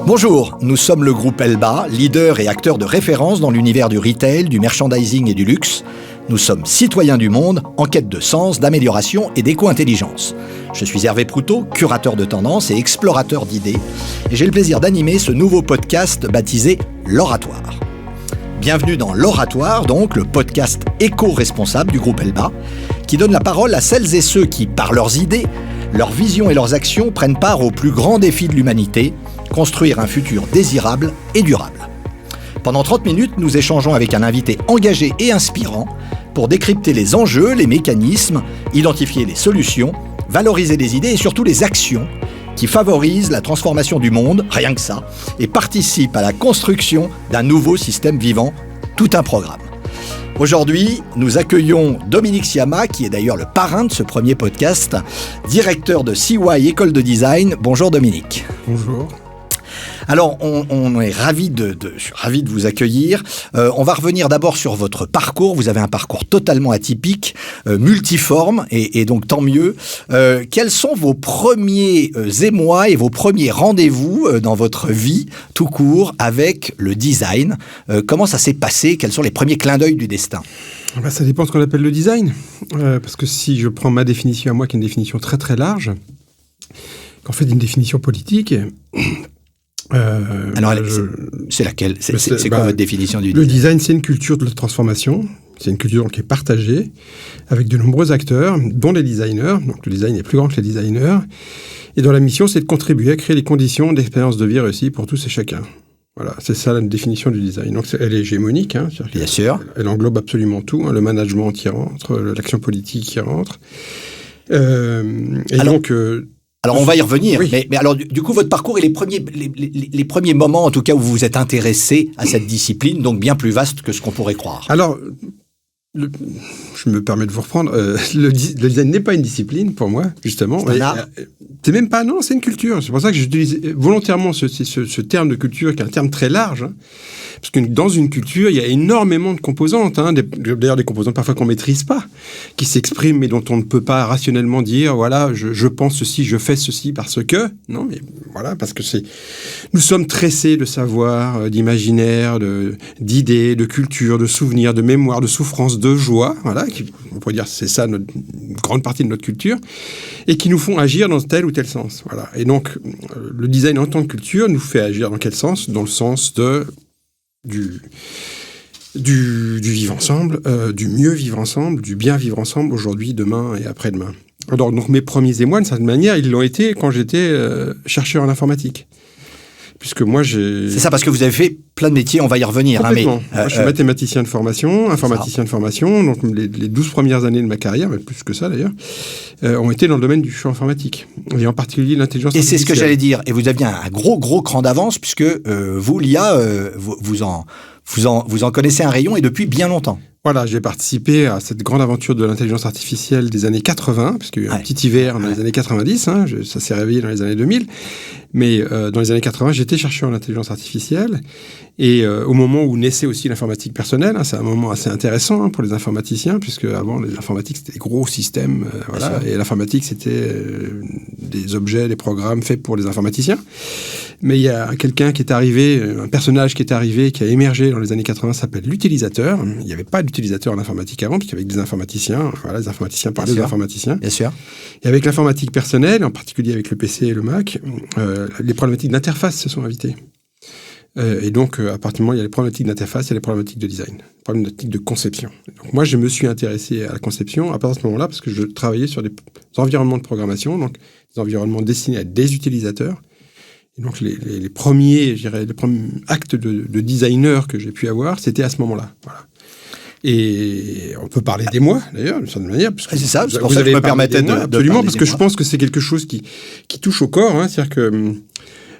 Bonjour, nous sommes le groupe Elba, leader et acteur de référence dans l'univers du retail, du merchandising et du luxe. Nous sommes citoyens du monde, en quête de sens, d'amélioration et d'éco-intelligence. Je suis Hervé Proutot, curateur de tendances et explorateur d'idées, et j'ai le plaisir d'animer ce nouveau podcast baptisé L'Oratoire. Bienvenue dans L'Oratoire, donc le podcast éco-responsable du groupe Elba, qui donne la parole à celles et ceux qui, par leurs idées, leurs visions et leurs actions, prennent part aux plus grands défis de l'humanité, construire un futur désirable et durable. Pendant 30 minutes, nous échangeons avec un invité engagé et inspirant pour décrypter les enjeux, les mécanismes, identifier les solutions, valoriser les idées et surtout les actions qui favorisent la transformation du monde, rien que ça, et participent à la construction d'un nouveau système vivant, tout un programme. Aujourd'hui, nous accueillons Dominique Siama, qui est d'ailleurs le parrain de ce premier podcast, directeur de CY École de Design. Bonjour Dominique. Bonjour. Alors, on est ravis je suis ravi de vous accueillir. On va revenir d'abord sur votre parcours. Vous avez un parcours totalement atypique, multiforme, et donc tant mieux. Quels sont vos premiers émois et vos premiers rendez-vous dans votre vie, tout court, avec le design? Comment ça s'est passé? Quels sont les premiers clins d'œil du destin? Ça dépend de ce qu'on appelle le design. Parce que si je prends ma définition à moi, qui est une définition très très large, qu'en fait une définition politique... c'est laquelle? C'est quoi votre définition du design? Le design, c'est une culture de la transformation. C'est une culture qui est partagée avec de nombreux acteurs, dont les designers. Donc le design est plus grand que les designers. Et dont la mission, c'est de contribuer à créer les conditions d'expérience de vie réussie pour tous et chacun. Voilà, c'est ça la définition du design. Donc elle est hégémonique. Bien sûr. Elle englobe absolument tout. Le management qui rentre, l'action politique qui rentre. Alors, on va y revenir. Oui. Mais alors, du coup, votre parcours et les premiers moments, en tout cas, où vous vous êtes intéressé à cette discipline, donc bien plus vaste que ce qu'on pourrait croire. Alors, je me permets de vous reprendre. Le design n'est pas une discipline, pour moi, justement. C'est un art. C'est même pas, non, c'est une culture. C'est pour ça que j'utilise volontairement ce terme de culture, qui est un terme très large. Parce que dans une culture, il y a énormément de composantes. D'ailleurs, des composantes parfois qu'on maîtrise pas, qui s'expriment, mais dont on ne peut pas rationnellement dire, voilà, je pense ceci, je fais ceci parce que... Non, mais voilà, parce que nous sommes tressés de savoir, d'imaginaire, d'idées, de culture, de souvenirs, de mémoire, de souffrance, de joie. Voilà, on pourrait dire c'est ça une grande partie de notre culture, et qui nous font agir dans tel ou tel sens. Voilà. Et donc, le design en tant que culture nous fait agir dans quel sens? Dans le sens du vivre ensemble, du mieux vivre ensemble, du bien vivre ensemble aujourd'hui, demain et après-demain. Alors, donc, mes premiers émois, d'une certaine manière, ils l'ont été quand j'étais chercheur en informatique. Puisque moi, C'est ça, parce que vous avez fait plein de métiers, on va y revenir. Complètement. Moi, je suis mathématicien de formation, informaticien de formation, donc les 12 premières années de ma carrière, mais plus que ça d'ailleurs, ont été dans le domaine du champ informatique, et en particulier l'intelligence artificielle. Et c'est ce que j'allais dire, et vous aviez un gros cran d'avance, puisque vous, l'IA, vous en connaissez un rayon, et depuis bien longtemps. Voilà, j'ai participé à cette grande aventure de l'intelligence artificielle des années 80, parce qu'il y a eu un petit hiver dans les années 90, ça s'est réveillé dans les années 2000, mais dans les années 80, j'étais chercheur en intelligence artificielle, et au moment où naissait aussi l'informatique personnelle, c'est un moment assez intéressant pour les informaticiens, puisque avant, les informatiques, c'était des gros systèmes, et l'informatique, c'était des objets, des programmes faits pour les informaticiens. Mais il y a quelqu'un qui est arrivé, un personnage qui est arrivé, qui a émergé dans les années 80, s'appelle l'utilisateur. Il n'y avait pas d'utilisateur en informatique avant, puisqu'il y avait des informaticiens. Voilà, les informaticiens parlaient des informaticiens. Bien sûr. Et avec l'informatique personnelle, en particulier avec le PC et le Mac, les problématiques d'interface se sont invitées. Et donc, à partir du moment où il y a les problématiques d'interface, il y a les problématiques de design, les problématiques de conception. Donc, moi, je me suis intéressé à la conception à partir de ce moment-là, parce que je travaillais sur des environnements de programmation, donc des environnements destinés à des utilisateurs. Et donc, les premiers actes de designer que j'ai pu avoir, c'était à ce moment-là. Voilà. Et on peut parler des mois, d'ailleurs, d'une certaine manière. C'est ça, c'est pour ça que je me permettais de absolument, parce que je pense que c'est quelque chose qui touche au corps. C'est-à-dire que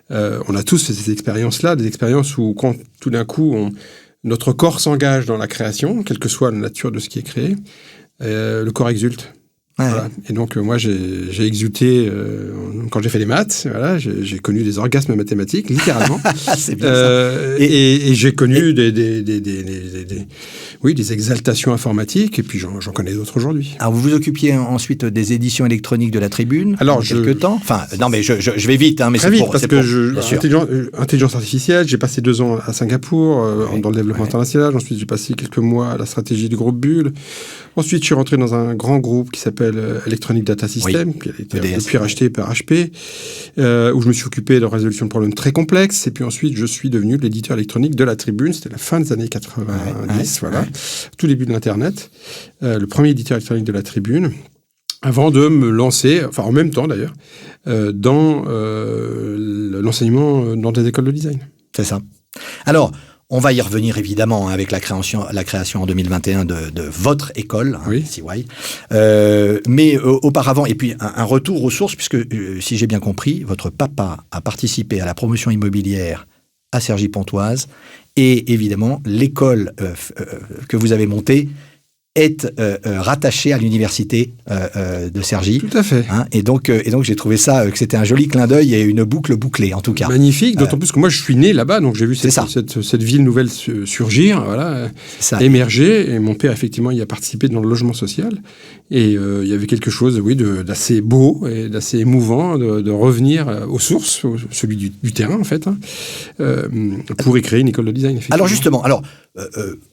on a tous fait ces expériences-là, des expériences où, quand tout d'un coup, notre corps s'engage dans la création, quelle que soit la nature de ce qui est créé, le corps exulte. Ouais. Voilà. Et donc, moi, j'ai exulté quand j'ai fait les maths. Voilà, j'ai connu des orgasmes mathématiques, littéralement. C'est bien ça. Et j'ai connu des exaltations informatiques. Et puis, j'en connais d'autres aujourd'hui. Alors, vous vous occupiez ensuite des éditions électroniques de la Tribune Alors, quelques temps. Enfin, non, mais je vais vite. Hein, mais très vite, parce que intelligence artificielle, j'ai passé 2 ans à Singapour dans le développement international. Ensuite, j'ai passé quelques mois à la stratégie du groupe Bull. Ensuite, je suis rentré dans un grand groupe qui s'appelle Electronic Data System, qui a été depuis racheté par HP, où je me suis occupé de résolution de problèmes très complexes. Et puis ensuite, je suis devenu l'éditeur électronique de la Tribune. C'était la fin des années 90, tout début de l'Internet. Le premier éditeur électronique de la Tribune, avant de me lancer, enfin en même temps d'ailleurs, dans l'enseignement dans des écoles de design. C'est ça. Alors, on va y revenir évidemment avec la création en 2021 de votre école, CY. Mais auparavant, et puis un retour aux sources, puisque si j'ai bien compris, votre papa a participé à la promotion immobilière à Cergy-Pontoise, et évidemment, l'école que vous avez montée est rattachée à l'université de Cergy. Tout à fait. Hein, et donc j'ai trouvé ça, que c'était un joli clin d'œil et une boucle bouclée, en tout cas. Magnifique, d'autant plus que moi je suis né là-bas, donc j'ai vu cette ville nouvelle surgir, émerger, et mon père effectivement y a participé dans le logement social, et il y avait quelque chose d'assez beau et d'assez émouvant de revenir aux sources, celui du terrain en fait, pour y créer une école de design. Alors justement,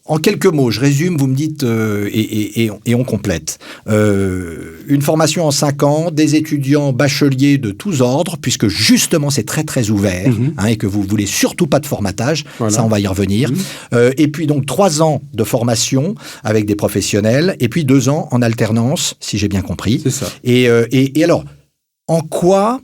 en quelques mots, je résume, vous me dites, et on complète. Une formation en 5 ans, des étudiants bacheliers de tous ordres, puisque justement c'est très très ouvert, et que vous ne voulez surtout pas de formatage, ça on va y revenir. Et puis donc 3 ans de formation avec des professionnels, et puis 2 ans en alternance, si j'ai bien compris. C'est ça. Et alors, en quoi,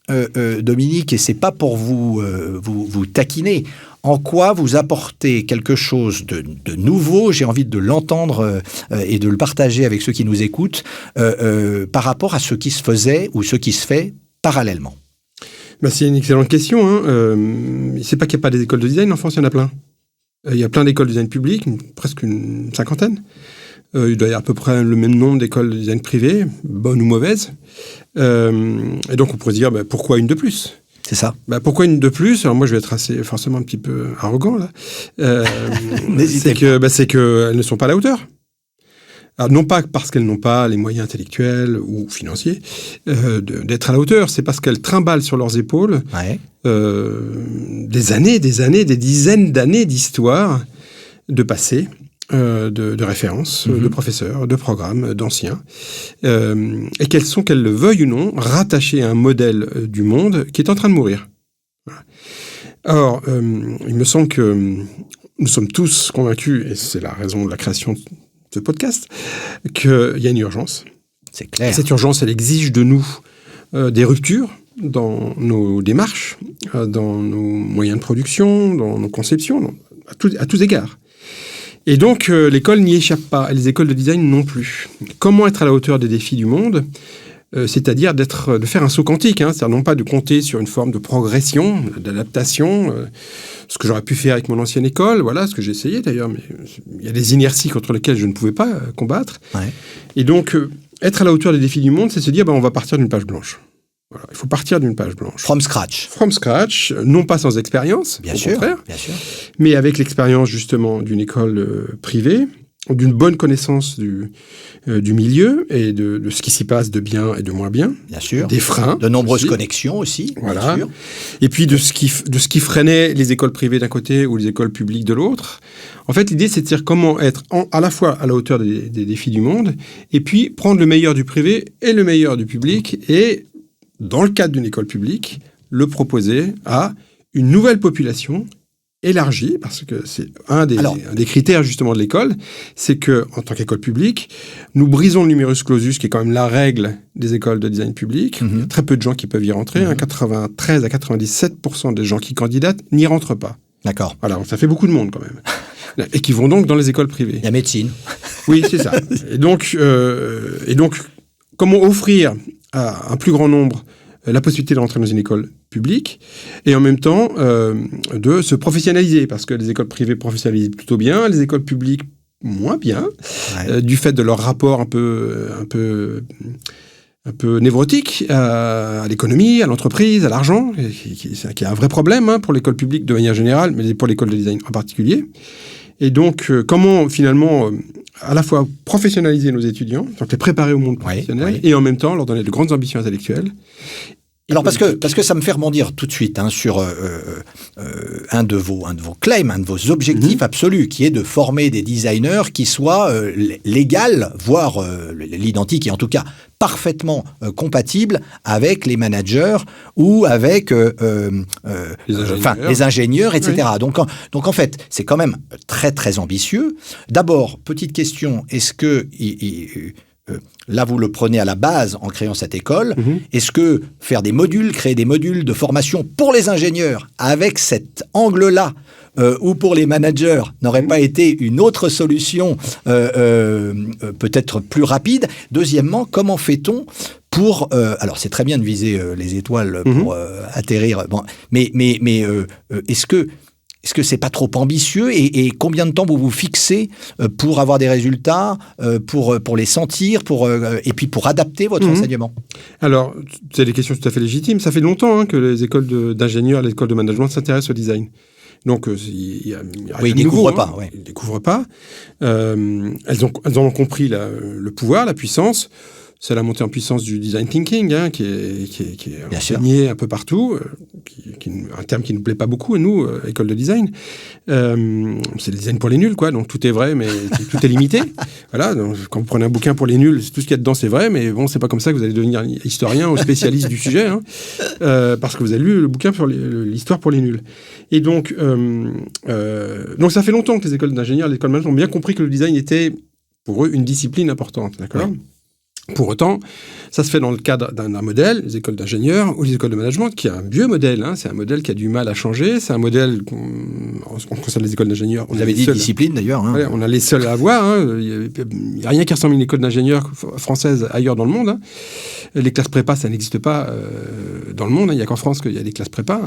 Dominique, et c'est pas pour vous taquiner, en quoi vous apportez quelque chose de nouveau, j'ai envie de l'entendre et de le partager avec ceux qui nous écoutent, par rapport à ce qui se faisait ou ce qui se fait parallèlement? C'est une excellente question. C'est pas qu'il n'y a pas des écoles de design, en France, il y en a plein. Il y a plein d'écoles de design publiques, presque une 50aine. Il doit y avoir à peu près le même nombre d'écoles de design privées, bonnes ou mauvaises. Et donc on pourrait se dire, pourquoi une de plus ? C'est ça. Pourquoi une de plus ? Alors moi, je vais être forcément un petit peu arrogant là. N'hésitez pas. C'est qu'elles ne sont pas à la hauteur. Alors, non pas parce qu'elles n'ont pas les moyens intellectuels ou financiers d'être à la hauteur, c'est parce qu'elles trimballent sur leurs épaules des années, des dizaines d'années d'histoire, de passé, de références, de professeurs, de programmes, d'anciens, et qu'elles sont, qu'elles le veuillent ou non, rattachées à un modèle du monde qui est en train de mourir. Voilà. Or, il me semble que nous sommes tous convaincus, et c'est la raison de la création de ce podcast, qu'il y a une urgence. C'est clair. Cette urgence, elle exige de nous des ruptures dans nos démarches, dans nos moyens de production, dans nos conceptions, à tous égards. Et donc, l'école n'y échappe pas, et les écoles de design non plus. Comment être à la hauteur des défis du monde ? C'est-à-dire de faire un saut quantique, c'est-à-dire non pas de compter sur une forme de progression, d'adaptation, ce que j'aurais pu faire avec mon ancienne école, voilà, ce que j'ai essayé d'ailleurs, mais il y a des inerties contre lesquelles je ne pouvais pas combattre. Ouais. Et donc, être à la hauteur des défis du monde, c'est se dire, on va partir d'une page blanche. Voilà, il faut partir d'une page blanche. From scratch. From scratch, non pas sans expérience, bien au sûr, contraire, bien sûr, mais avec l'expérience justement d'une école privée, d'une bonne connaissance du milieu et de ce qui s'y passe de bien et de moins bien. Bien sûr. Des freins. De nombreuses connexions aussi, voilà. Bien sûr. Et puis de ce qui freinait les écoles privées d'un côté ou les écoles publiques de l'autre. En fait, l'idée, c'est de dire comment être à la fois à la hauteur des défis du monde et puis prendre le meilleur du privé et le meilleur du public et, dans le cadre d'une école publique, le proposer à une nouvelle population élargie, parce que c'est un des critères justement de l'école, c'est que en tant qu'école publique, nous brisons le numerus clausus, qui est quand même la règle des écoles de design public. Il y a très peu de gens qui peuvent y rentrer. 93 à 97% des gens qui candidatent n'y rentrent pas. D'accord. Voilà, ça fait beaucoup de monde quand même. Et qui vont donc dans les écoles privées. Il y a médecine. Oui, c'est ça. Et donc, comment offrir à un plus grand nombre la possibilité de rentrer dans une école publique et en même temps de se professionnaliser, parce que les écoles privées professionnalisent plutôt bien, les écoles publiques moins bien, du fait de leur rapport un peu névrotique à l'économie, à l'entreprise, à l'argent, qui est un vrai problème pour l'école publique de manière générale, mais pour l'école de design en particulier. Et donc, comment finalement à la fois professionnaliser nos étudiants, donc les préparer au monde professionnel, et en même temps leur donner de grandes ambitions intellectuelles. Alors parce que ça me fait rebondir tout de suite sur un de vos claims, un de vos objectifs absolus, qui est de former des designers qui soient l'égal, voire l'identique, et en tout cas parfaitement compatibles avec les managers ou avec les ingénieurs, etc. Oui. Donc en fait, c'est quand même très très ambitieux. D'abord, petite question, est-ce que là, vous le prenez à la base en créant cette école. Est-ce que faire créer des modules de formation pour les ingénieurs avec cet angle-là ou pour les managers n'aurait pas été une autre solution peut-être plus rapide? Deuxièmement, comment fait-on pour... alors, c'est très bien de viser les étoiles pour atterrir, mais est-ce que c'est pas trop ambitieux et combien de temps vous vous fixez pour avoir des résultats, pour les sentir, et puis pour adapter votre enseignement? Alors, c'est des questions tout à fait légitimes. Ça fait longtemps que les écoles d'ingénieurs, les écoles de management s'intéressent au design. Donc, ils ne découvrent pas. Ils ne découvrent pas. Elles en ont compris le pouvoir, la puissance. C'est la montée en puissance du design thinking, qui est enseigné un peu partout, un terme qui ne nous plaît pas beaucoup, nous, école de design. C'est le design pour les nuls, quoi. Donc tout est vrai, mais tout est limité. Voilà. Donc, quand vous prenez un bouquin pour les nuls, tout ce qu'il y a dedans, c'est vrai, mais bon, c'est pas comme ça que vous allez devenir historien ou spécialiste du sujet, parce que vous avez lu le bouquin sur l'histoire pour les nuls. Et donc ça fait longtemps que les écoles d'ingénieurs, les écoles de management ont bien compris que le design était, pour eux, une discipline importante, d'accord ? Oui. Pour autant, ça se fait dans le cadre d'un modèle, les écoles d'ingénieurs ou les écoles de management, qui est un vieux modèle. C'est un modèle qui a du mal à changer. C'est un modèle, en ce qui concerne les écoles d'ingénieurs... Vous avez dit discipline, d'ailleurs. On a les seuls à avoir. Il n'y a rien qui ressemble à une école d'ingénieurs française ailleurs dans le monde. Les classes prépa, ça n'existe pas dans le monde. Il n'y a qu'en France qu'il y a des classes prépa.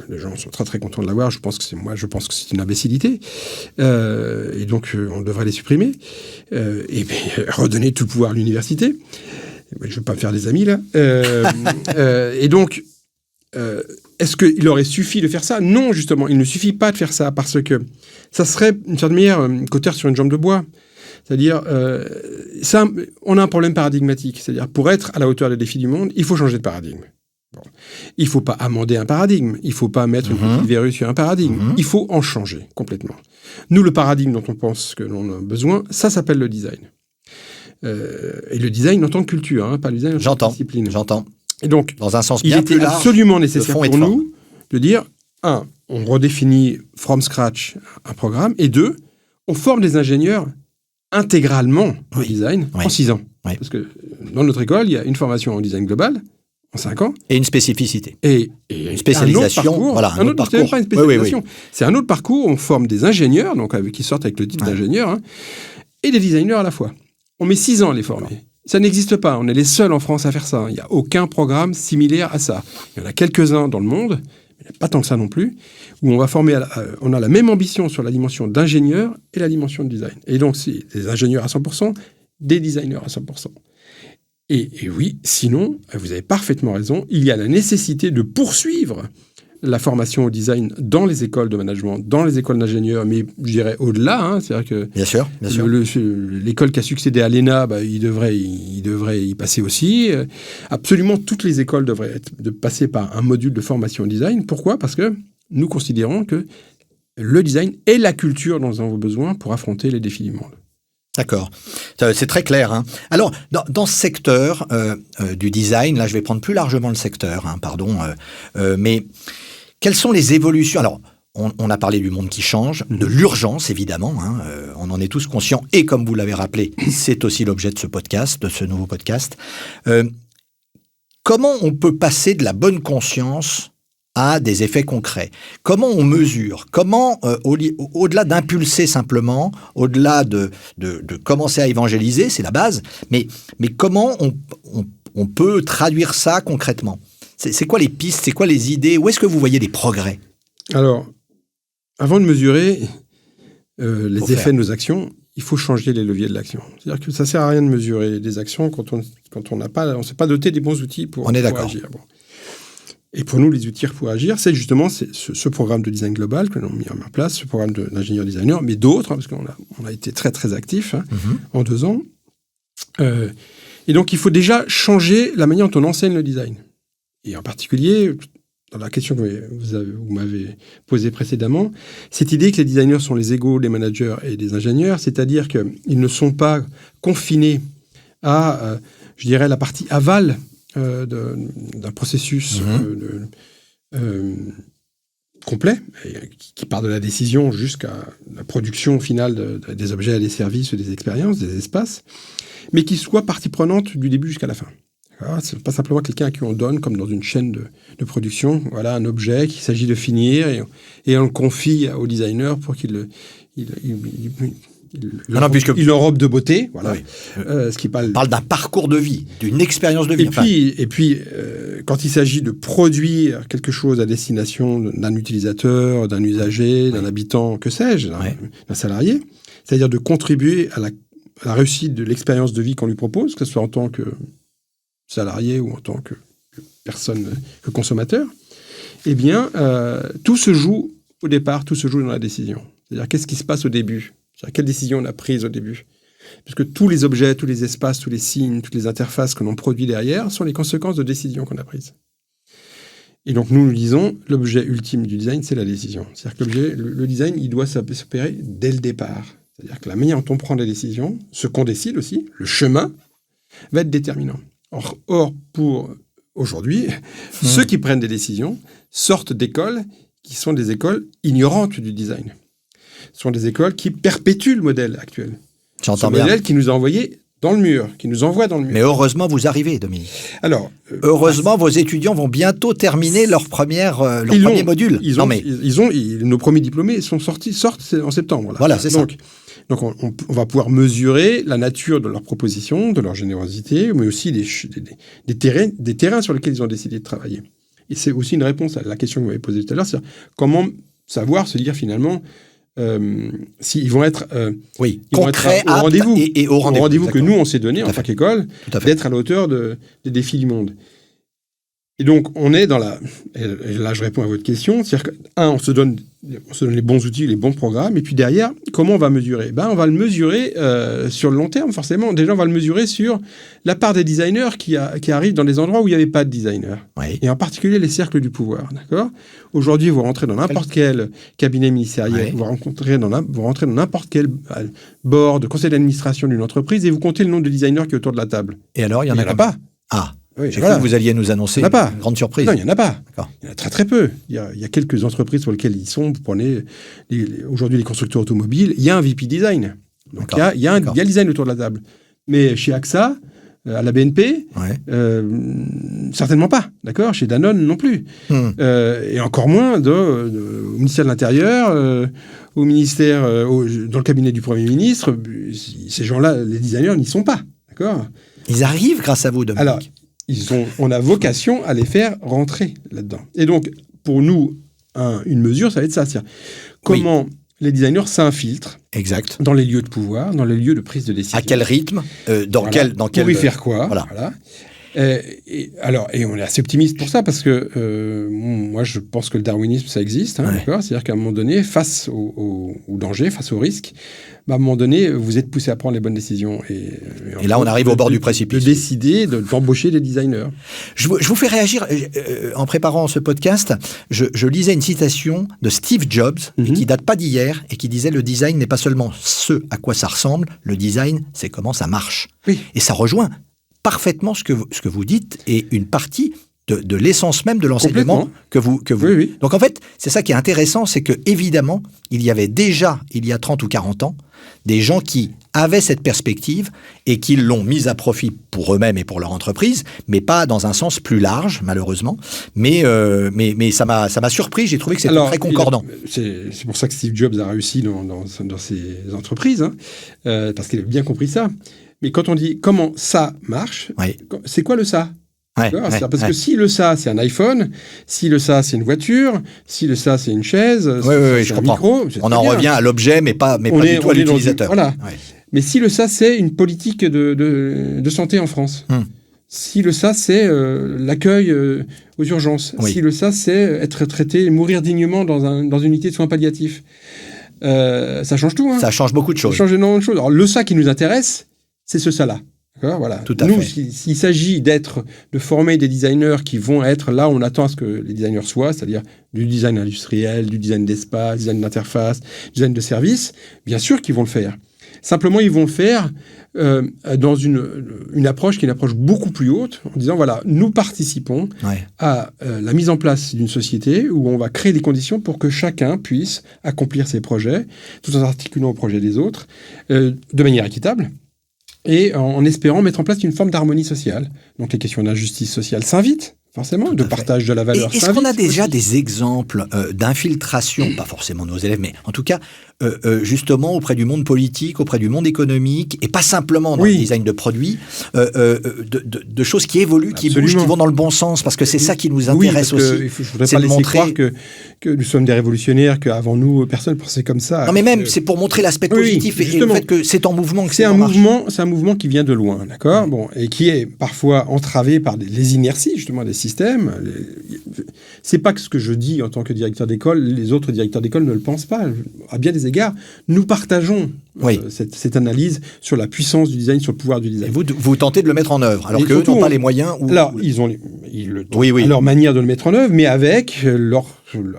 Les gens sont très, très contents de l'avoir. Je pense que c'est une imbécilité. Et donc, on devrait les supprimer. Et redonner tout le pouvoir à l'université. Je ne vais pas me faire des amis, là. Et donc, est-ce qu'il aurait suffi de faire ça? Non, justement, il ne suffit pas de faire ça, parce que ça serait, d'une certaine manière, cauteur sur une jambe de bois. C'est-à-dire, on a un problème paradigmatique. C'est-à-dire, pour être à la hauteur des défis du monde, il faut changer de paradigme. Il ne faut pas amender un paradigme. Il ne faut pas mettre une petite verrue sur un paradigme. Il faut en changer complètement. Nous, le paradigme dont on pense que l'on a besoin, ça s'appelle le design. Et le design en tant que culture, pas le design en tant que discipline. J'entends. Et donc, dans un sens bien plus large, absolument nécessaire pour nous de dire, on redéfinit from scratch un programme, et 2, on forme des ingénieurs intégralement au design en 6 ans. Oui. Parce que dans notre école, il y a une formation en design global en 5 ans. Et une spécificité. Et une spécialisation. Un autre parcours. Pas une spécialisation. Oui. C'est un autre parcours. On forme des ingénieurs, donc qui sortent avec le titre d'ingénieur, et des designers à la fois. On met 6 ans à les former. Ça n'existe pas. On est les seuls en France à faire ça. Il n'y a aucun programme similaire à ça. Il y en a quelques-uns dans le monde, mais pas tant que ça non plus, où on va former, on a la même ambition sur la dimension d'ingénieur et la dimension de design. Et donc, c'est des ingénieurs à 100%, des designers à 100%. Et oui, sinon, vous avez parfaitement raison, il y a la nécessité de poursuivre la formation au design dans les écoles de management, dans les écoles d'ingénieurs, mais je dirais au-delà. C'est-à-dire que bien sûr. L'école qui a succédé à l'ENA, il devrait y passer aussi. Absolument toutes les écoles devraient passer par un module de formation au design. Pourquoi ? Parce que nous considérons que le design est la culture dont nous avons besoin pour affronter les défis du monde. D'accord, c'est très clair. Alors, dans ce secteur du design, là je vais prendre plus largement le secteur, mais quelles sont les évolutions ? Alors, on a parlé du monde qui change, de l'urgence évidemment, on en est tous conscients, et comme vous l'avez rappelé, c'est aussi l'objet de ce nouveau podcast. Comment on peut passer de la bonne conscience à des effets concrets? Comment on mesure? Comment, au-delà d'impulser simplement, au-delà de commencer à évangéliser, c'est la base, mais comment on peut traduire ça concrètement? C'est quoi les pistes? C'est quoi les idées? Où est-ce que vous voyez des progrès? Alors, avant de mesurer les effets de nos actions, il faut changer les leviers de l'action. C'est-à-dire que ça sert à rien de mesurer des actions quand on n'a pas, on s'est pas doté des bons outils pour agir. Bon. Et pour nous, les outils pour agir, c'est justement ce programme de design global que l'on a mis en place, ce programme d'ingénieur designer, mais d'autres, parce qu'on a été très très actifs en 2 ans. Et donc, il faut déjà changer la manière dont on enseigne le design. Et en particulier, dans la question que vous m'avez posée précédemment, cette idée que les designers sont les égaux des managers et des ingénieurs, c'est-à-dire qu'ils ne sont pas confinés à, je dirais, la partie aval d'un processus complet, qui part de la décision jusqu'à la production finale des objets, des services, des expériences, des espaces, mais qui soit partie prenante du début jusqu'à la fin. Ce n'est pas simplement quelqu'un à qui on donne, comme dans une chaîne de production, voilà, un objet qu'il s'agit de finir et on le confie au designer pour qu'il l'enrobe de beauté. Voilà. Oui. On parle d'un parcours de vie, d'une expérience de vie. Et puis, quand il s'agit de produire quelque chose à destination d'un utilisateur, d'un usager, d'un habitant, que sais-je, d'un salarié, c'est-à-dire de contribuer à la réussite de l'expérience de vie qu'on lui propose, que ce soit en tant que salarié ou en tant que personne, que consommateur, eh bien, tout se joue au départ, tout se joue dans la décision. C'est-à-dire, qu'est-ce qui se passe au début ? C'est-à-dire, quelle décision on a prise au début ? Puisque tous les objets, tous les espaces, tous les signes, toutes les interfaces que l'on produit derrière sont les conséquences de décisions qu'on a prises. Et donc, nous disons, l'objet ultime du design, c'est la décision. C'est-à-dire que le design, il doit s'opérer dès le départ. C'est-à-dire que la manière dont on prend des décisions, ce qu'on décide aussi, le chemin, va être déterminant. Or, pour aujourd'hui, ceux qui prennent des décisions sortent d'écoles qui sont des écoles ignorantes du design. Ce sont des écoles qui perpétuent le modèle actuel. J'entends bien. Ce modèle qui nous a envoyés dans le mur, qui nous envoie dans le mur. Mais heureusement, vous arrivez, Dominique. Alors, heureusement, vos étudiants vont bientôt terminer leur premier module. Nos premiers diplômés sortent en septembre. Là. Voilà, c'est ça. Donc, on va pouvoir mesurer la nature de leurs propositions, de leur générosité, mais aussi des terrains sur lesquels ils ont décidé de travailler. Et c'est aussi une réponse à la question que vous m'avez posée tout à l'heure, c'est comment savoir se dire finalement s'ils vont être concrets, au rendez-vous, et au rendez-vous que nous on s'est donné en tant qu'école, d'être à la hauteur des défis du monde. Et donc on est et là je réponds à votre question, c'est-à-dire on se donne les bons outils, les bons programmes, et puis derrière, comment on va mesurer ? On va le mesurer sur le long terme, forcément. Déjà, on va le mesurer sur la part des designers qui arrivent dans des endroits où il n'y avait pas de designers. Oui. Et en particulier les cercles du pouvoir, d'accord ? Aujourd'hui, vous rentrez dans n'importe quel cabinet ministériel, vous rentrez dans n'importe quel board, conseil d'administration d'une entreprise, et vous comptez le nombre de designers qui est autour de la table. Et alors, il n'y en a pas. Ah. Oui, j'ai cru que vous alliez nous annoncer une grande surprise. Non, il n'y en a pas. D'accord. Il y en a très très peu. Il y a quelques entreprises sur lesquelles ils sont. Vous prenez aujourd'hui les constructeurs automobiles, il y a un VP design. Donc il y a le design autour de la table. Mais chez AXA, à la BNP, certainement pas. D'accord ? Chez Danone non plus. Et encore moins au ministère de l'Intérieur, au ministère, dans le cabinet du Premier ministre. Ces gens-là, les designers n'y sont pas. D'accord ? Ils arrivent grâce à vous, Dominique. Alors, on a vocation à les faire rentrer là-dedans. Et donc, pour nous, une mesure, ça va être ça. C'est-à-dire, comment les designers s'infiltrent dans les lieux de pouvoir, dans les lieux de prise de décision. À quel rythme dans quel pour y faire quoi voilà. Et on est assez optimiste pour ça, parce que moi, je pense que le darwinisme, ça existe. D'accord ? C'est-à-dire qu'à un moment donné, face au danger, face au risque, à un moment donné, vous êtes poussé à prendre les bonnes décisions. Et là, on arrive au bord du précipice. De décider d'embaucher des designers. Je vous fais réagir. En préparant ce podcast, je lisais une citation de Steve Jobs, qui date pas d'hier, et qui disait « Le design n'est pas seulement ce à quoi ça ressemble, le design, c'est comment ça marche. » Et ça rejoint parfaitement ce que vous dites, et une partie de l'essence même de l'enseignement que vous... Oui. Donc en fait, c'est ça qui est intéressant, c'est que évidemment, il y avait déjà, il y a 30 ou 40 ans, des gens qui avaient cette perspective et qui l'ont mise à profit pour eux-mêmes et pour leur entreprise, mais pas dans un sens plus large, malheureusement. Mais ça m'a surpris, j'ai trouvé que c'était très concordant. C'est pour ça que Steve Jobs a réussi dans ses entreprises, parce qu'il a bien compris ça. Mais quand on dit comment ça marche, c'est quoi le ça ? Ouais, parce que si le ça, c'est un iPhone, si le ça, c'est une voiture, si le ça, c'est une chaise, je c'est un comprends. micro... On en revient à l'objet, mais pas du tout à l'utilisateur. Voilà. Ouais. Mais si le ça, c'est une politique de santé en France. Si le ça, c'est l'accueil aux urgences. Oui. Si le ça, c'est être traité, mourir dignement dans une unité de soins palliatifs. Ça change tout. Hein. Ça change beaucoup de choses. Ça change énormément de choses. Alors, le ça qui nous intéresse, c'est ce ça-là. Voilà. Tout à fait. S'il s'agit de former des designers qui vont être là où on attend à ce que les designers soient, c'est-à-dire du design industriel, du design d'espace, du design d'interface, du design de service, bien sûr qu'ils vont le faire. Simplement, ils vont le faire dans une approche qui est une approche beaucoup plus haute, en disant, voilà, nous participons à la mise en place d'une société où on va créer des conditions pour que chacun puisse accomplir ses projets, tout en articulant au projet des autres, de manière équitable, et en espérant mettre en place une forme d'harmonie sociale. Donc les questions d'injustice sociale s'invitent, forcément, de partage de la valeur. Et est-ce qu'on a déjà des exemples d'infiltration, pas forcément nos élèves, mais en tout cas, justement auprès du monde politique, auprès du monde économique, et pas simplement dans le design de produits, de choses qui évoluent, qui bougent, qui vont dans le bon sens, parce que c'est ça qui nous intéresse aussi. Je ne voudrais pas laisser croire que nous sommes des révolutionnaires, qu'avant nous, personne ne pensait comme ça. Non, mais même, c'est pour montrer l'aspect positif et le fait que c'est en mouvement que c'est un mouvement. C'est un mouvement qui vient de loin, d'accord ? Bon, et qui est parfois entravé par les inerties, justement, des systèmes. C'est pas que ce que je dis en tant que directeur d'école, les autres directeurs d'école ne le pensent pas. À bien des égards, nous partageons cette analyse sur la puissance du design, sur le pouvoir du design. Et vous tentez de le mettre en œuvre, alors qu'eux n'ont pas les moyens. Là, ils le tentent à leur manière de le mettre en œuvre, mais avec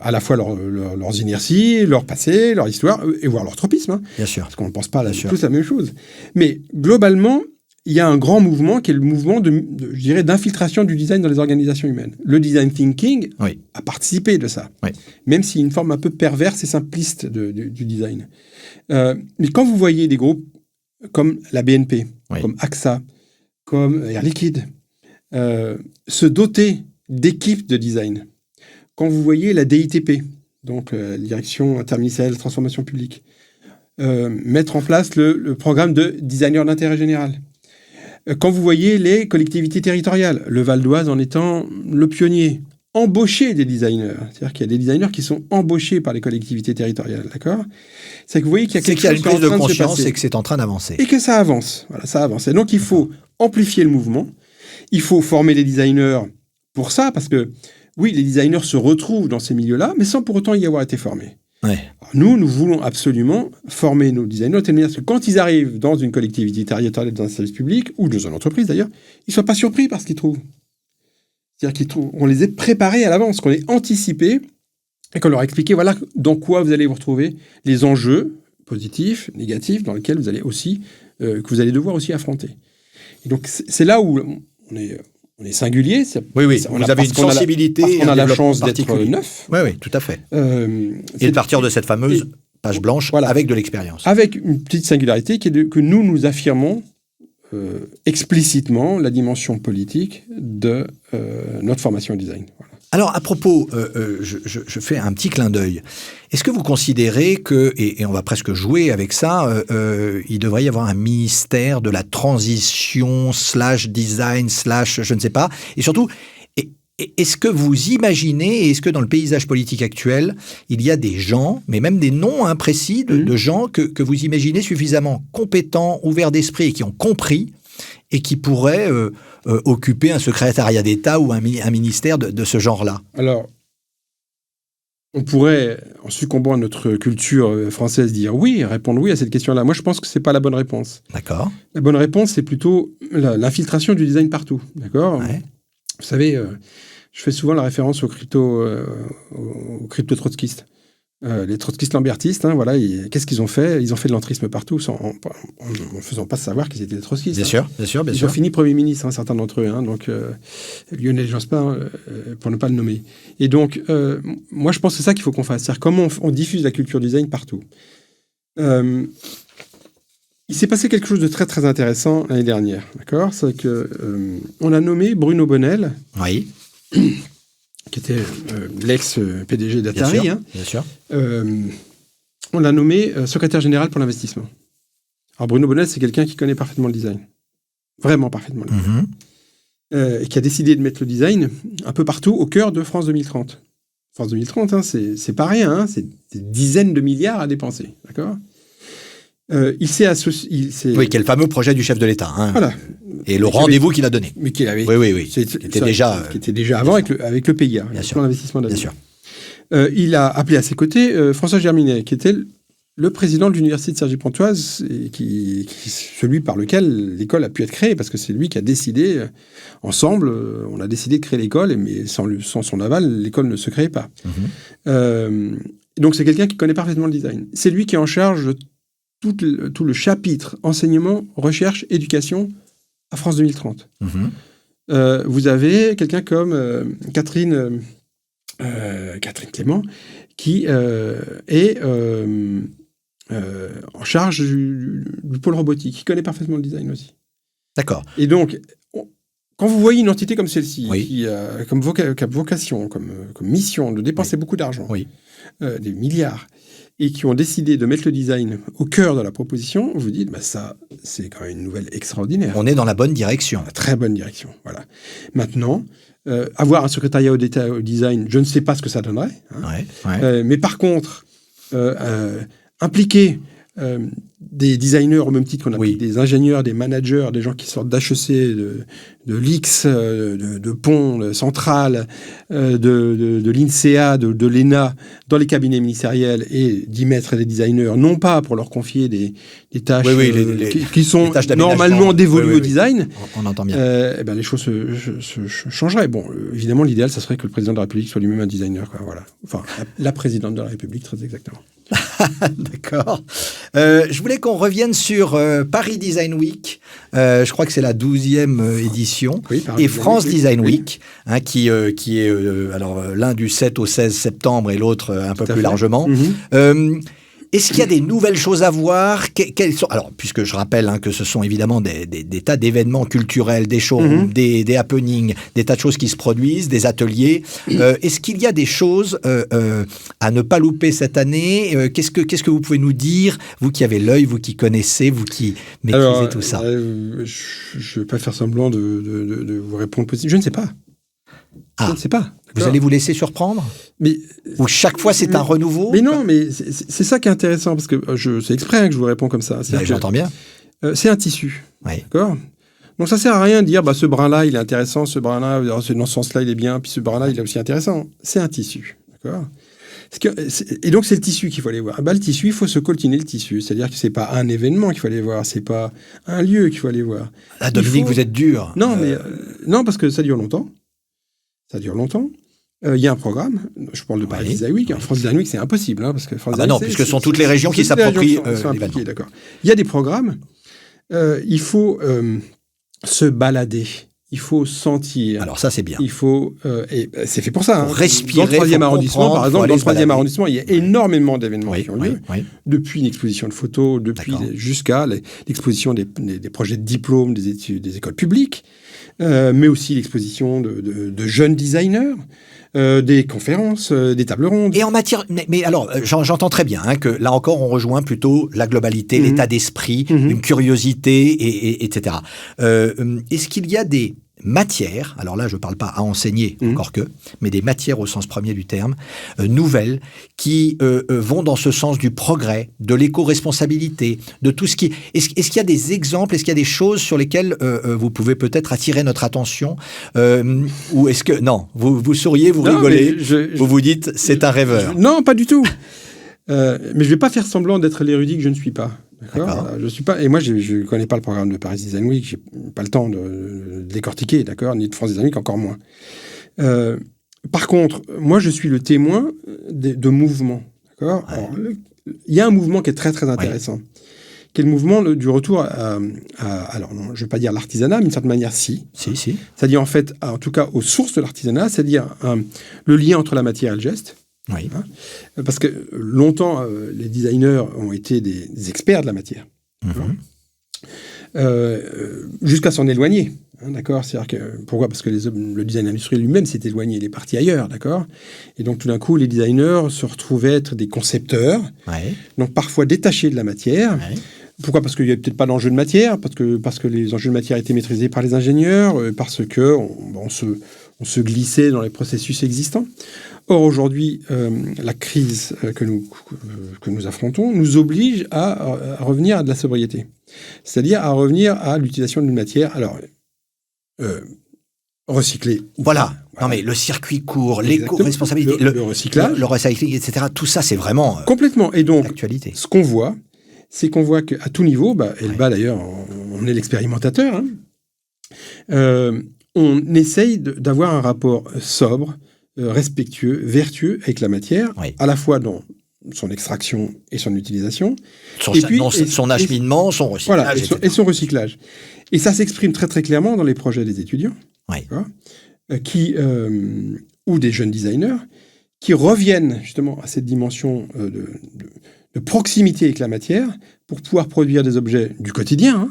à la fois leurs inerties, leur passé, leur histoire, et voire leur tropisme. Hein, bien sûr. Parce qu'on ne pense pas tous la même chose. Mais globalement, il y a un grand mouvement qui est le mouvement je dirais, d'infiltration du design dans les organisations humaines. Le design thinking a participé de ça, même si une forme un peu perverse et simpliste du design. Mais quand vous voyez des groupes comme la BNP, comme AXA, comme Air Liquide, se doter d'équipes de design, quand vous voyez la DITP, donc la Direction interministérielle de la transformation publique, mettre en place le programme de designer d'intérêt général, quand vous voyez les collectivités territoriales, le Val d'Oise en étant le pionnier, embaucher des designers, c'est-à-dire qu'il y a des designers qui sont embauchés par les collectivités territoriales, d'accord ? C'est que vous voyez qu'il y a quelque chose qui est en train de se passer. C'est qu'il y a une prise de conscience et que c'est en train d'avancer. Et que ça avance, voilà, ça avance. Et donc il faut amplifier le mouvement, il faut former les designers pour ça, parce que oui, les designers se retrouvent dans ces milieux-là, mais sans pour autant y avoir été formés. Alors, nous voulons absolument former nos designers de telle manière que quand ils arrivent dans une collectivité territoriale, dans un service public, ou dans une entreprise d'ailleurs, ils ne soient pas surpris par ce qu'ils trouvent. C'est-à-dire qu'on les ait préparés à l'avance, qu'on ait anticipé, et qu'on leur a expliqué, voilà dans quoi vous allez vous retrouver, les enjeux positifs, négatifs, dans lesquels vous allez aussi, que vous allez devoir aussi affronter. Et donc c'est là où on est singulier. Vous avez une sensibilité. On a la chance d'être neuf. Oui, tout à fait. Et de partir de cette fameuse page blanche avec de l'expérience. Avec une petite singularité qui est que nous affirmons explicitement la dimension politique de notre formation au design. Voilà. Alors, à propos, je fais un petit clin d'œil. Est-ce que vous considérez que, et on va presque jouer avec ça, il devrait y avoir un ministère de la transition /design/ je ne sais pas, et surtout, est-ce que vous imaginez, est-ce que dans le paysage politique actuel, il y a des gens, mais même des noms imprécis de gens que vous imaginez suffisamment compétents, ouverts d'esprit et qui ont compris et qui pourraient occuper un secrétariat d'État ou un ministère de ce genre-là? Alors, on pourrait, en succombant à notre culture française, dire oui, répondre oui à cette question-là. Moi, je pense que ce n'est pas la bonne réponse. D'accord. La bonne réponse, c'est plutôt l'infiltration du design partout. D'accord ? Vous savez, je fais souvent la référence aux crypto-trotskistes. Les trotskistes-lambertistes, voilà, qu'est-ce qu'ils ont fait ? Ils ont fait de l'entrisme partout, en ne faisant pas savoir qu'ils étaient des trotskistes. Bien sûr. Ils ont fini Premier ministre, certains d'entre eux, donc Lionel Jospin, pour ne pas le nommer. Et donc, moi, je pense que c'est ça qu'il faut qu'on fasse. C'est-à-dire comment on diffuse la culture design partout. Il s'est passé quelque chose de très, très intéressant l'année dernière, d'accord ? C'est qu'on a nommé Bruno Bonnell, qui était l'ex-PDG d'Atari. Bien sûr. On l'a nommé secrétaire général pour l'investissement. Alors Bruno Bonnell, c'est quelqu'un qui connaît parfaitement le design. Vraiment parfaitement le design. qui a décidé de mettre le design un peu partout au cœur de France 2030. France 2030, hein, c'est pas rien, hein, c'est des dizaines de milliards à dépenser, d'accord ? Il s'est associé... Oui, qui est le fameux projet du chef de l'État. Hein. Voilà. Et le rendez-vous qu'il a donné. Mais qu'il avait... Oui. Qui était déjà avant avec le PIA, le plan d'investissement d'avenir. Bien sûr. Il a appelé à ses côtés François Germinet, qui était le président de l'université de Cergy-Pontoise, et qui celui par lequel l'école a pu être créée, parce que c'est lui qui a décidé, ensemble, on a décidé de créer l'école, mais sans son aval, l'école ne se créait pas. Donc c'est quelqu'un qui connaît parfaitement le design. C'est lui qui est en charge de tout le chapitre enseignement, recherche, éducation à France 2030. Vous avez quelqu'un comme Catherine Clément, qui est en charge du pôle robotique, qui connaît parfaitement le design aussi. D'accord. Et donc, quand vous voyez une entité comme celle-ci, qui a comme vocation, comme mission de dépenser beaucoup d'argent, des milliards, et qui ont décidé de mettre le design au cœur de la proposition, vous dites, ça, c'est quand même une nouvelle extraordinaire. On est dans la bonne direction. Dans la très bonne direction, voilà. Maintenant, avoir un secrétariat d'État au design, je ne sais pas ce que ça donnerait. Hein. Mais par contre, impliquer des designers au même titre qu'on a des ingénieurs, des managers, des gens qui sortent d'HEC, de l'IX, de Pont, de Centrale, de l'INSEA, de l'ENA, dans les cabinets ministériels, et d'y mettre des designers, non pas pour leur confier des tâches qui sont normalement dévolues au design. On entend bien. Les choses se changeraient. Bon, évidemment, l'idéal, ça serait que le président de la République soit lui-même un designer. Quoi, voilà. Enfin, la présidente de la République, très exactement. D'accord. Je voulais qu'on revienne sur Paris Design Week. Je crois que c'est la 12e édition. Et France Design Week, hein, qui est l'un du 7 au 16 septembre et l'autre un peu plus largement. Est-ce qu'il y a des nouvelles choses à voir ? Alors, puisque je rappelle que ce sont évidemment des tas d'événements culturels, des showrooms, des happenings, des tas de choses qui se produisent, des ateliers. Est-ce qu'il y a des choses à ne pas louper cette année ? Qu'est-ce que vous pouvez nous dire, vous qui avez l'œil, vous qui connaissez, vous qui maîtrisez tout ça ? Je ne vais pas faire semblant de vous répondre positivement. Je ne sais pas. Je ne sais pas. Vous allez vous laisser surprendre ? Ou chaque fois c'est un renouveau ? Mais non, mais c'est ça qui est intéressant, parce que c'est exprès que je vous réponds comme ça. J'entends bien. C'est un tissu. D'accord ? Donc ça sert à rien de dire ce brin-là il est intéressant, ce brin-là dans ce sens-là il est bien, puis ce brin-là il est aussi intéressant. C'est un tissu. D'accord ? Et donc c'est le tissu qu'il faut aller voir. Le tissu, il faut se coltiner le tissu. C'est-à-dire que c'est pas un événement qu'il faut aller voir, c'est pas un lieu qu'il faut aller voir. Là, Dominique, vous êtes dur. Non, non, parce que ça dure longtemps. Ça dure longtemps. Il y a un programme. Je parle de Paris Design Week. France Design Week, c'est impossible. Parce que puisque ce sont toutes les régions qui s'approprient l'événement. D'accord. Il y a des programmes. Il faut se balader. Il faut sentir. Alors ça, c'est bien. Il faut... et c'est fait pour ça. Pour respirer, dans le 3e arrondissement, par exemple, dans le 3e arrondissement, il y a énormément d'événements qui ont lieu. Depuis une exposition de photos, jusqu'à l'exposition des projets de diplôme des écoles publiques, mais aussi l'exposition de jeunes designers, des conférences, des tables rondes. Et en matière... Mais alors, j'entends très bien que là encore, on rejoint plutôt la globalité, l'état d'esprit, une curiosité, etc. Est-ce qu'il y a des matières, alors là je ne parle pas à enseigner encore que, mais des matières au sens premier du terme, nouvelles, qui vont dans ce sens du progrès, de l'éco-responsabilité, de tout ce qui... Est-ce qu'il y a des exemples, est-ce qu'il y a des choses sur lesquelles vous povais peut-être attirer notre attention ou est-ce que... Non, vous souriez, vous rigolez, vous vous dites c'est un rêveur. Non, pas du tout. Mais je ne vais pas faire semblant d'être l'érudit que je ne suis pas. D'accord. Je suis pas, et moi, je ne connais pas le programme de Paris Design Week, je n'ai pas le temps de décortiquer, d'accord, ni de France Design Week, encore moins. Par contre, moi, je suis le témoin de mouvements. D'accord. Alors, il y a un mouvement qui est très, très intéressant, qui est le mouvement du retour alors, non, je ne vais pas dire l'artisanat, mais d'une certaine manière, si. C'est-à-dire, en fait, en tout cas, aux sources de l'artisanat, c'est-à-dire le lien entre la matière et le geste. Oui. Parce que longtemps, les designers ont été des experts de la matière. Jusqu'à s'en éloigner. D'accord. C'est-à-dire que, pourquoi ? Parce que le design industriel lui-même s'est éloigné, il est parti ailleurs. D'accord. Et donc, tout d'un coup, les designers se retrouvaient être des concepteurs, donc parfois détachés de la matière, Pourquoi ? Parce qu'il n'y a peut-être pas d'enjeu de matière, parce que les enjeux de matière étaient maîtrisés par les ingénieurs, parce qu'on se glissait dans les processus existants. Or, aujourd'hui, la crise que nous affrontons nous oblige à revenir à de la sobriété. C'est-à-dire à revenir à l'utilisation d'une matière, alors, recyclée. Voilà. Non, mais le circuit court, l'éco-responsabilité, le recyclage, le recycling, etc. Tout ça, c'est vraiment complètement. Et donc, l'actualité. Ce qu'on voit, c'est qu'on voit qu'à tout niveau, Elba d'ailleurs, on est l'expérimentateur, on essaye d'avoir un rapport sobre, respectueux, vertueux avec la matière, à la fois dans son extraction et son utilisation. Son acheminement, son recyclage. Voilà, et son recyclage. Et ça s'exprime très très clairement dans les projets des étudiants, ou des jeunes designers, qui reviennent justement à cette dimension de proximité avec la matière pour pouvoir produire des objets du quotidien,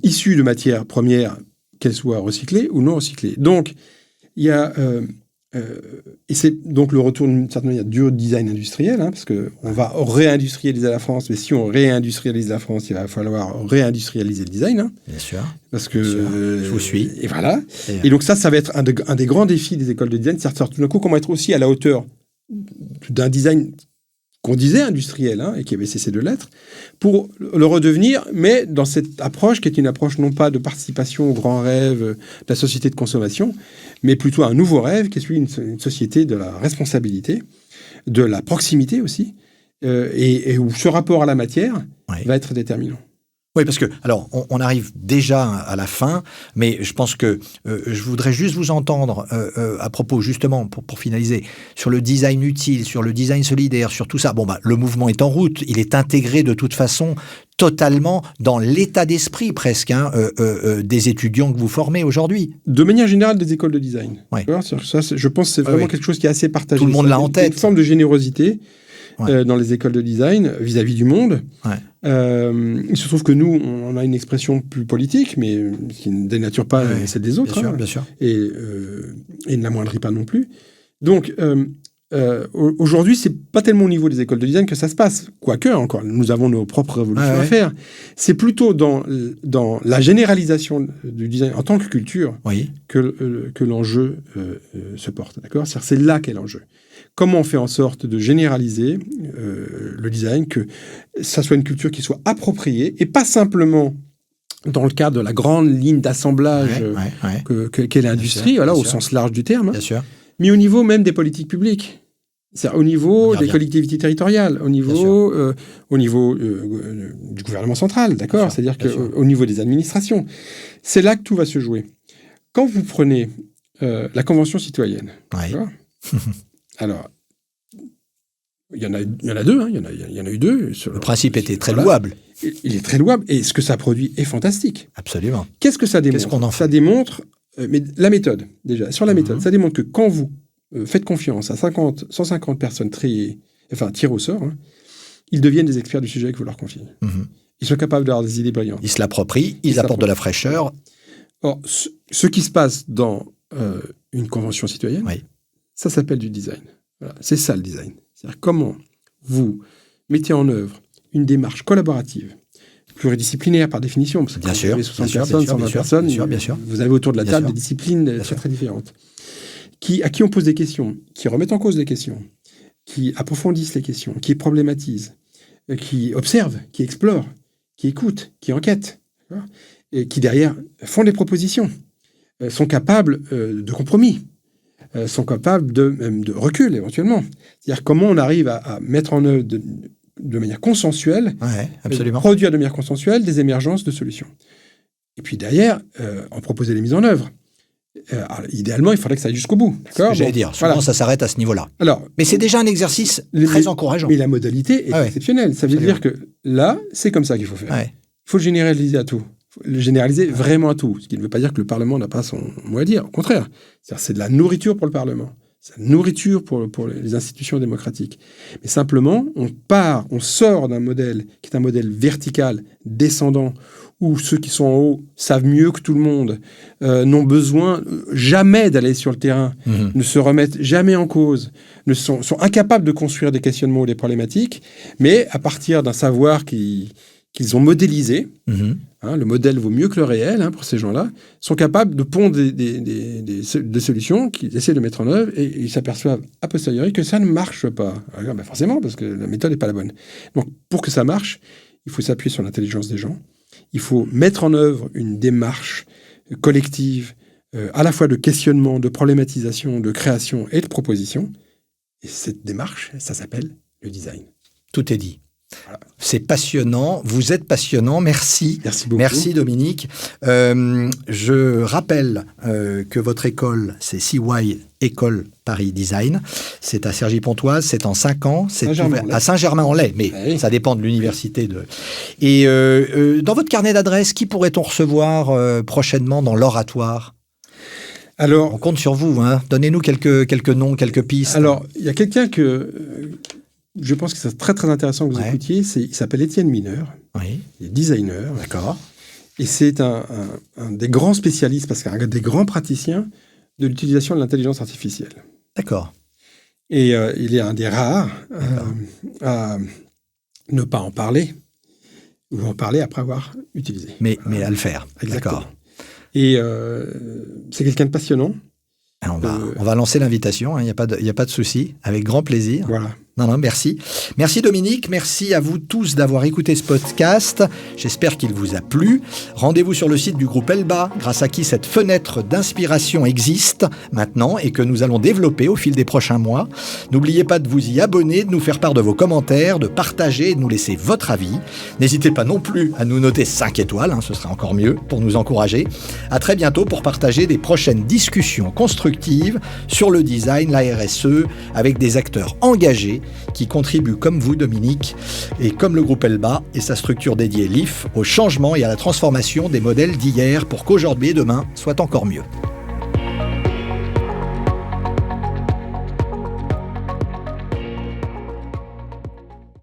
issus de matières premières, qu'elles soient recyclées ou non recyclées. Donc, il y a... et c'est donc le retour d'une certaine manière du design industriel, parce qu'on va réindustrialiser la France, mais si on réindustrialise la France, il va falloir réindustrialiser le design. Bien sûr. Parce que je vous suis. Et voilà. Et donc ça va être un des grands défis des écoles de design, c'est-à-dire tout d'un coup comment être aussi à la hauteur d'un design qu'on disait industriel, et qui avait cessé de l'être, pour le redevenir, mais dans cette approche qui est une approche non pas de participation aux grands rêves de la société de consommation, mais plutôt un nouveau rêve qui est celui d'une société de la responsabilité, de la proximité aussi, et où ce rapport à la matière va être déterminant. Oui, parce que, alors, on arrive déjà à la fin, mais je pense que je voudrais juste vous entendre à propos, justement, pour finaliser, sur le design utile, sur le design solidaire, sur tout ça. Bon, le mouvement est en route, il est intégré de toute façon totalement dans l'état d'esprit presque des étudiants que vous formez aujourd'hui. De manière générale, des écoles de design. Ça, je pense que c'est vraiment quelque chose qui est assez partagé. Tout le monde l'a en tête. Une forme de générosité dans les écoles de design vis-à-vis du monde. Il se trouve que nous, on a une expression plus politique, mais qui ne dénature pas celle des autres. Bien sûr. Et ne l'amoindrit pas non plus. Donc, aujourd'hui, c'est pas tellement au niveau des écoles de design que ça se passe. Quoique, encore, nous avons nos propres révolutions à faire. C'est plutôt dans la généralisation du design en tant que culture que l'enjeu se porte. D'accord ? C'est là qu'est l'enjeu. Comment on fait en sorte de généraliser le design, que ça soit une culture qui soit appropriée, et pas simplement dans le cadre de la grande ligne d'assemblage qu'est l'industrie, au sens large du terme, mais au niveau même des politiques publiques. C'est-à-dire au niveau des collectivités territoriales, au niveau du gouvernement central, d'accord ? C'est-à-dire qu'au niveau des administrations. C'est là que tout va se jouer. Quand vous prenez la Convention citoyenne, alors, il y en a deux, il y en a eu deux. Le principe était très louable. Il est très louable, et ce que ça produit est fantastique. Absolument. Qu'est-ce que ça démontre ? Qu'est-ce qu'on en fait ? Ça démontre, mais la méthode, déjà, sur la méthode, ça démontre que quand vous faites confiance à 150 personnes tirées au sort, ils deviennent des experts du sujet que vous leur confiez. Ils sont capables d'avoir des idées brillantes. Ils se l'approprient, ils apportent de la fraîcheur. Or, ce qui se passe dans une convention citoyenne, ça s'appelle du design. Voilà, c'est ça le design. C'est-à-dire comment vous mettez en œuvre une démarche collaborative, pluridisciplinaire par définition, parce que bien sûr, vous avez 60 personnes, 120 personnes, bien sûr. Vous avez autour de la table des disciplines très différentes, à qui on pose des questions, qui remettent en cause des questions, qui approfondissent les questions, qui problématisent, qui observent, qui explorent, qui écoutent, qui enquêtent, et qui derrière font des propositions, sont capables de compromis, sont capables même de recul éventuellement. C'est-à-dire comment on arrive à mettre en œuvre de manière consensuelle, produire de manière consensuelle des émergences de solutions. Et puis derrière, en proposer les mises en œuvre. Alors, idéalement, il faudrait que ça aille jusqu'au bout. C'est ce que j'allais dire. Souvent, ça s'arrête à ce niveau-là. Mais c'est déjà un exercice très encourageant. Mais la modalité est exceptionnelle. Ça veut dire que là, c'est comme ça qu'il faut faire. Il faut le généraliser à tout. Le généraliser vraiment à tout. Ce qui ne veut pas dire que le Parlement n'a pas son mot à dire. Au contraire. C'est de la nourriture pour le Parlement. C'est de la nourriture pour les institutions démocratiques. Mais simplement, on sort d'un modèle qui est un modèle vertical, descendant, où ceux qui sont en haut savent mieux que tout le monde, n'ont besoin jamais d'aller sur le terrain, ne se remettent jamais en cause, sont incapables de construire des questionnements ou des problématiques, mais à partir d'un savoir qui qu'ils ont modélisé. Mhm. Le modèle vaut mieux que le réel pour ces gens-là, sont capables de pondre des solutions qu'ils essaient de mettre en œuvre et ils s'aperçoivent a posteriori que ça ne marche pas. Alors, forcément, parce que la méthode n'est pas la bonne. Donc, pour que ça marche, il faut s'appuyer sur l'intelligence des gens. Il faut mettre en œuvre une démarche collective, à la fois de questionnement, de problématisation, de création et de proposition. Et cette démarche, ça s'appelle le design. Tout est dit. Voilà. C'est passionnant, vous êtes passionnant, merci. Merci beaucoup. Merci Dominique. Je rappelle que votre école, c'est CY École Paris Design. C'est à Cergy-Pontoise, c'est en 5 ans. C'est à Saint-Germain-en-Laye, mais oui. Ça dépend de l'université. Et dans votre carnet d'adresses, qui pourrait-on recevoir prochainement dans l'oratoire ? Alors, on compte sur vous, Donnez-nous quelques noms, quelques pistes. Alors, il y a quelqu'un que je pense que c'est très très intéressant que vous écoutiez. Il s'appelle Étienne Mineur. Oui. Il est designer. D'accord. Et c'est un des grands spécialistes, parce qu'un des grands praticiens de l'utilisation de l'intelligence artificielle. D'accord. Et il est un des rares à ne pas en parler, ou en parler après avoir utilisé. Mais à le faire. Exactement. D'accord. Et c'est quelqu'un de passionnant. On va lancer l'invitation, il n'y a pas de souci, avec grand plaisir. Voilà. Non, merci. Merci Dominique, merci à vous tous d'avoir écouté ce podcast. J'espère qu'il vous a plu. Rendez-vous sur le site du groupe Elba, grâce à qui cette fenêtre d'inspiration existe maintenant et que nous allons développer au fil des prochains mois. N'oubliez pas de vous y abonner, de nous faire part de vos commentaires, de partager et de nous laisser votre avis. N'hésitez pas non plus à nous noter 5 étoiles, ce sera encore mieux pour nous encourager. À très bientôt pour partager des prochaines discussions constructives sur le design, la RSE, avec des acteurs engagés qui contribuent comme vous, Dominique, et comme le groupe Elba et sa structure dédiée LIF, au changement et à la transformation des modèles d'hier pour qu'aujourd'hui et demain soient encore mieux.